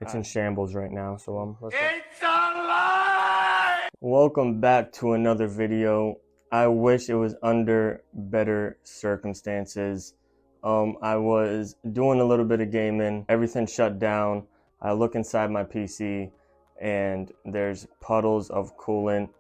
It's in shambles right now, so it's alive! Welcome back to another video. I wish it was under better circumstances. I was doing a little bit of gaming, everything shut down. I look inside my PC and there's puddles of coolant.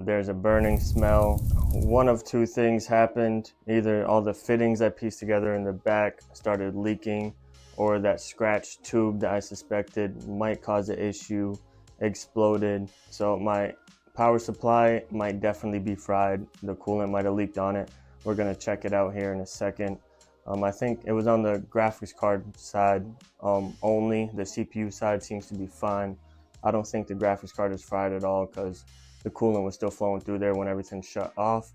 There's a burning smell. One of two things happened. Either all the fittings I pieced together in the back started leaking, or that scratched tube that I suspected might cause an issue exploded. So my power supply might definitely be fried. The coolant might have leaked on it. We're gonna check it out here in a second. I think it was on the graphics card side only. The CPU side seems to be fine. I don't think the graphics card is fried at all because the coolant was still flowing through there when everything shut off.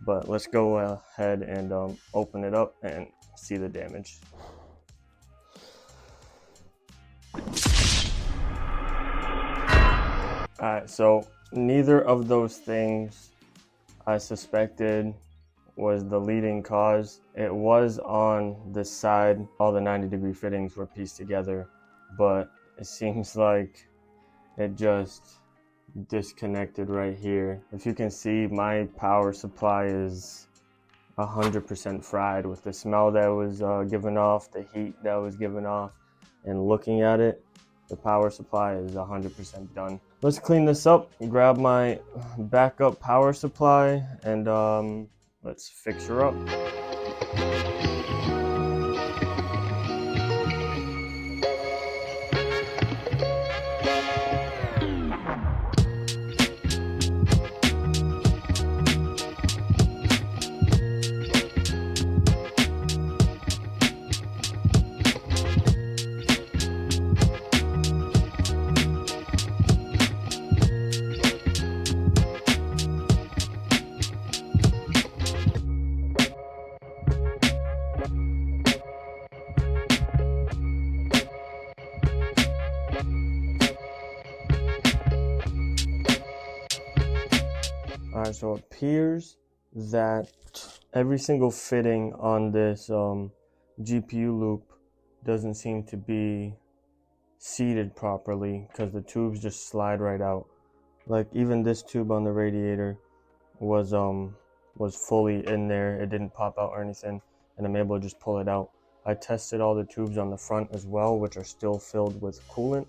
But let's go ahead and open it up and see the damage. Alright, so neither of those things I suspected was the leading cause. It was on the side, all the 90-degree fittings were pieced together, but it seems like it just disconnected right here. If you can see, my power supply is 100% fried with the smell that was given off, the heat that was given off, and looking at it, the power supply is 100% done. Let's clean this up, grab my backup power supply, and let's fix her up. Alright, so it appears that every single fitting on this GPU loop doesn't seem to be seated properly because the tubes just slide right out. Like even this tube on the radiator was fully in there. It didn't pop out or anything, and I'm able to just pull it out. I tested all the tubes on the front as well, which are still filled with coolant,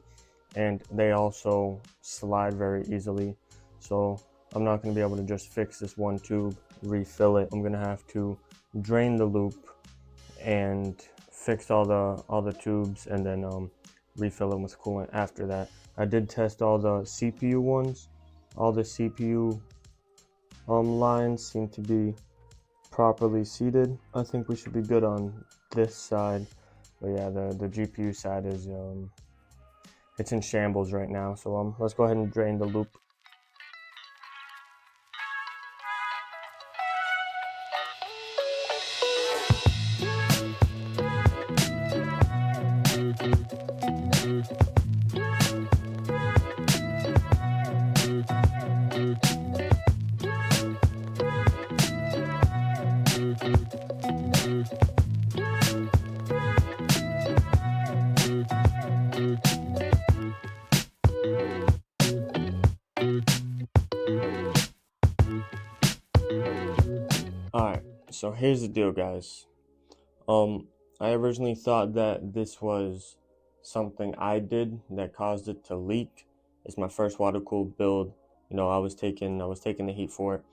and they also slide very easily. So I'm not going to be able to just fix this one tube, refill it. I'm going to have to drain the loop and fix all the tubes, and then refill them with coolant after that. I did test all the CPU ones. All the CPU lines seem to be properly seated. I think we should be good on this side. But yeah, the GPU side is it's in shambles right now. So let's go ahead and drain the loop. Alright, so here's the deal, guys. I originally thought that this was something I did that caused it to leak. It's my first water cooled build. You know, I was taking the heat for it.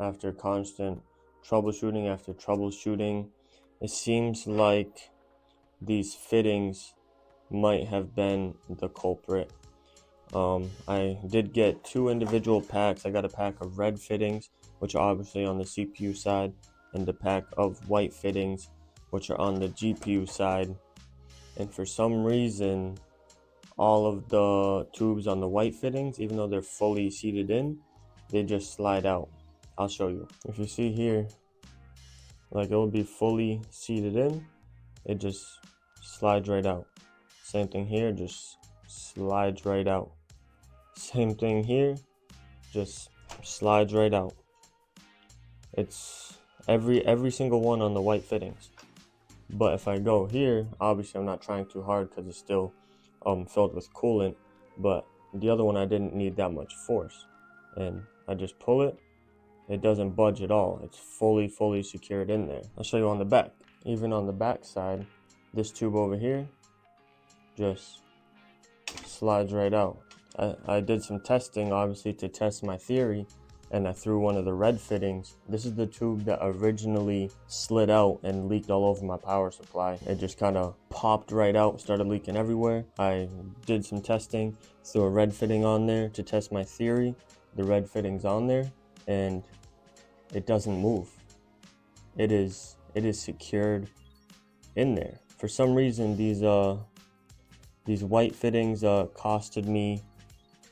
After constant troubleshooting, it seems like these fittings might have been the culprit. I did get two individual packs. I got a pack of red fittings, which are obviously on the CPU side, and the pack of white fittings, which are on the GPU side. And for some reason, all of the tubes on the white fittings, even though they're fully seated in, they just slide out. I'll show you. If you see here, like it will be fully seated in, it just slides right out. Same thing here, just slides right out. Same thing here, just slides right out. It's every single one on the white fittings. But if I go here, obviously I'm not trying too hard because it's still filled with coolant, but the other one I didn't need that much force. And I just pull it, it doesn't budge at all. It's fully secured in there. I'll show you on the back. Even on the back side, this tube over here just slides right out. I did some testing, obviously, to test my theory, and I threw one of the red fittings. This is the tube that originally slid out and leaked all over my power supply. It just kind of popped right out, started leaking everywhere. I did some testing, threw a red fitting on there to test my theory. The red fitting's on there, and it doesn't move. It is secured in there. For some reason, these white fittings costed me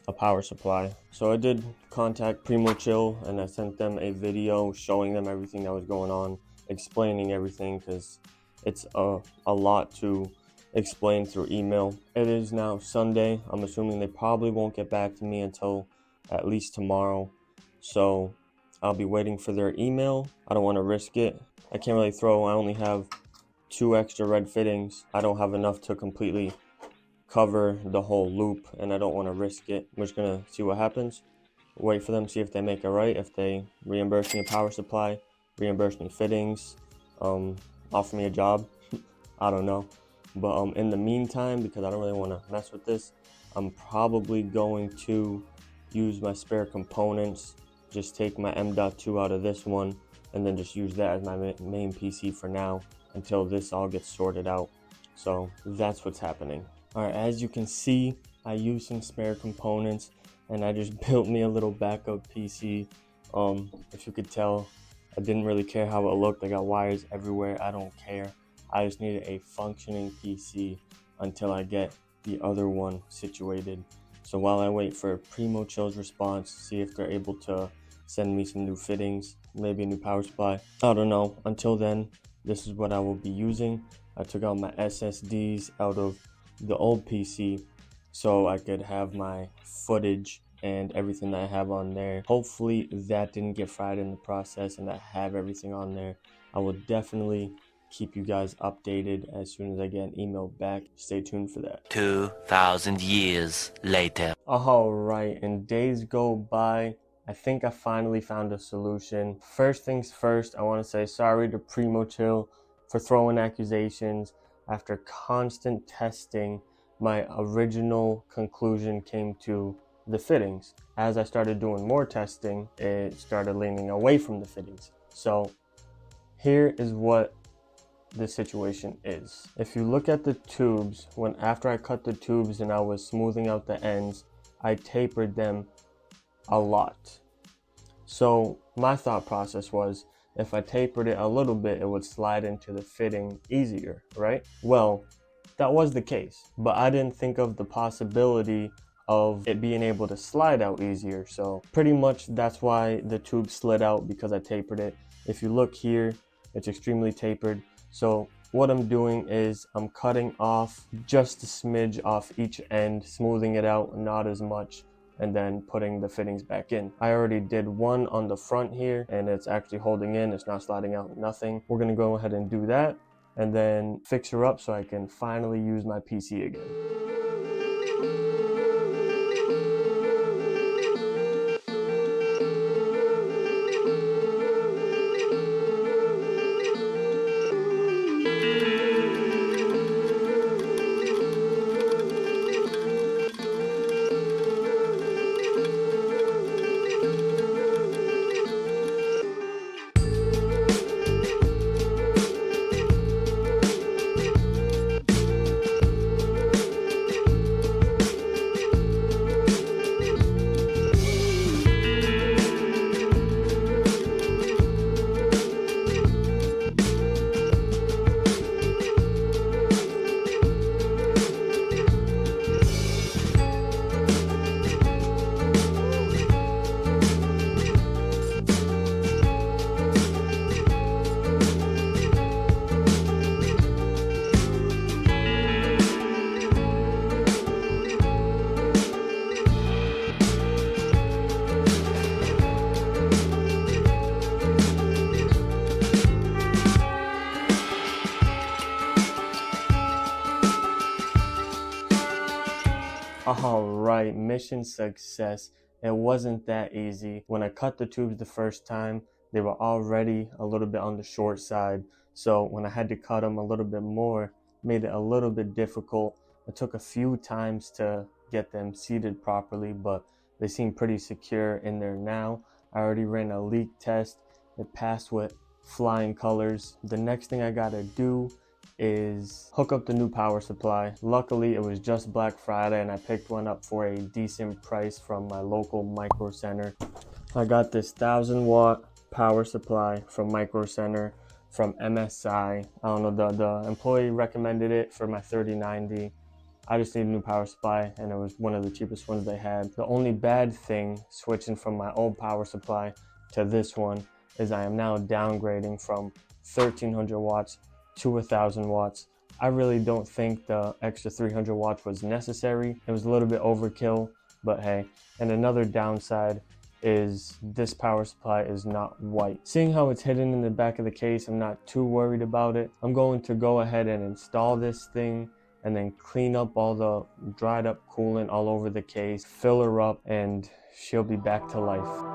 a power supply. So I did contact Primo Chill, and I sent them a video showing them everything that was going on, explaining everything, because it's a lot to explain through email. It is now Sunday. I'm assuming they probably won't get back to me until at least tomorrow. So I'll be waiting for their email. I don't want to risk it. I can't really throw, I only have 2 extra red fittings. I don't have enough to completely cover the whole loop, and I don't want to risk it. I'm just gonna see what happens, wait for them, see if they make it right, if they reimburse me a power supply, reimburse me fittings, offer me a job. I don't know. But in the meantime, because I don't really want to mess with this, I'm probably going to use my spare components, just take my M.2 out of this one, and then just use that as my main PC for now until this all gets sorted out. So that's what's happening. Alright, as you can see, I used some spare components, and I just built me a little backup PC. If you could tell, I didn't really care how it looked. I got wires everywhere. I don't care. I just needed a functioning PC until I get the other one situated. So while I wait for Primo Chill's response, see if they're able to send me some new fittings, maybe a new power supply, I don't know. Until then, this is what I will be using. I took out my SSDs out of the old PC so I could have my footage and everything that I have on there. Hopefully that didn't get fried in the process and I have everything on there. I will definitely keep you guys updated as soon as I get an email back. Stay tuned for that. 2,000 years later. Alright, and days go by. I think I finally found a solution. First things first, I want to say sorry to Primo Chill for throwing accusations. After constant testing, my original conclusion came to the fittings. As I started doing more testing, it started leaning away from the fittings. So here is what the situation is. If you look at the tubes, after I cut the tubes and I was smoothing out the ends, I tapered them a lot. So my thought process was, if I tapered it a little bit, it would slide into the fitting easier, right? Well, that was the case, but I didn't think of the possibility of it being able to slide out easier. So pretty much that's why the tube slid out, because I tapered it. If you look here, it's extremely tapered. So what I'm doing is I'm cutting off just a smidge off each end, smoothing it out, not as much, and then putting the fittings back in. I already did one on the front here, and it's actually holding in, it's not sliding out, nothing. We're gonna go ahead and do that, and then fix her up so I can finally use my PC again. Alright, mission success. It wasn't that easy. When I cut the tubes the first time, they were already a little bit on the short side. So when I had to cut them a little bit more, made it a little bit difficult. It took a few times to get them seated properly, but they seem pretty secure in there now. I already ran a leak test. It passed with flying colors. The next thing I gotta do is hook up the new power supply. Luckily, it was just Black Friday and I picked one up for a decent price from my local micro center. I got this 1000-watt power supply from Micro Center from MSI. I don't know, the employee recommended it for my 3090. I just need a new power supply and it was one of the cheapest ones they had. The only bad thing switching from my old power supply to this one is I am now downgrading from 1300 watts to 1000 watts. I really don't think the extra 300 watts was necessary. It was a little bit overkill, but hey. And another downside is this power supply is not white. Seeing how it's hidden in the back of the case, I'm not too worried about it. I'm going to go ahead and install this thing and then clean up all the dried up coolant all over the case, fill her up, and she'll be back to life.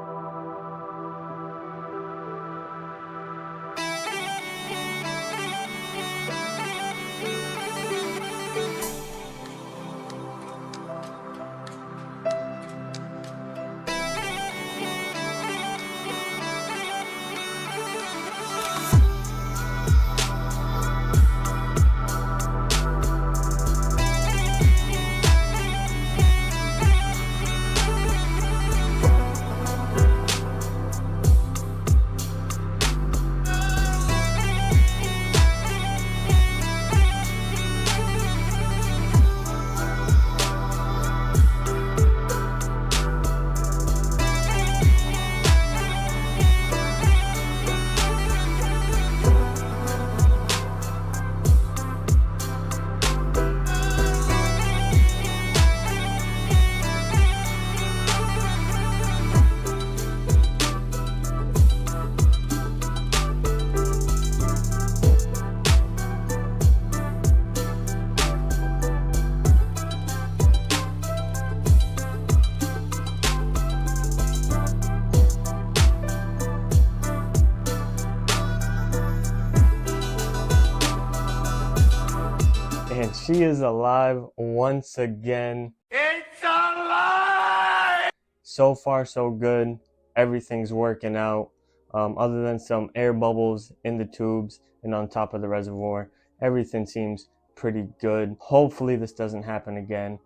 And she is alive once again. It's alive! So far, so good. Everything's working out. Other than some air bubbles in the tubes and on top of the reservoir, everything seems pretty good. Hopefully this doesn't happen again.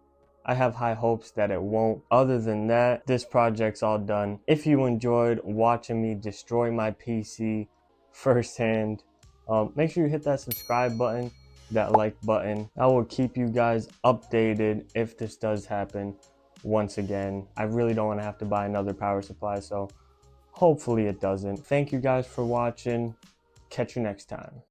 I have high hopes that it won't. Other than that, this project's all done. If you enjoyed watching me destroy my PC firsthand, make sure you hit that subscribe button, that like button. I will keep you guys updated if this does happen once again. I really don't want to have to buy another power supply, so hopefully it doesn't. Thank you guys for watching. Catch you next time.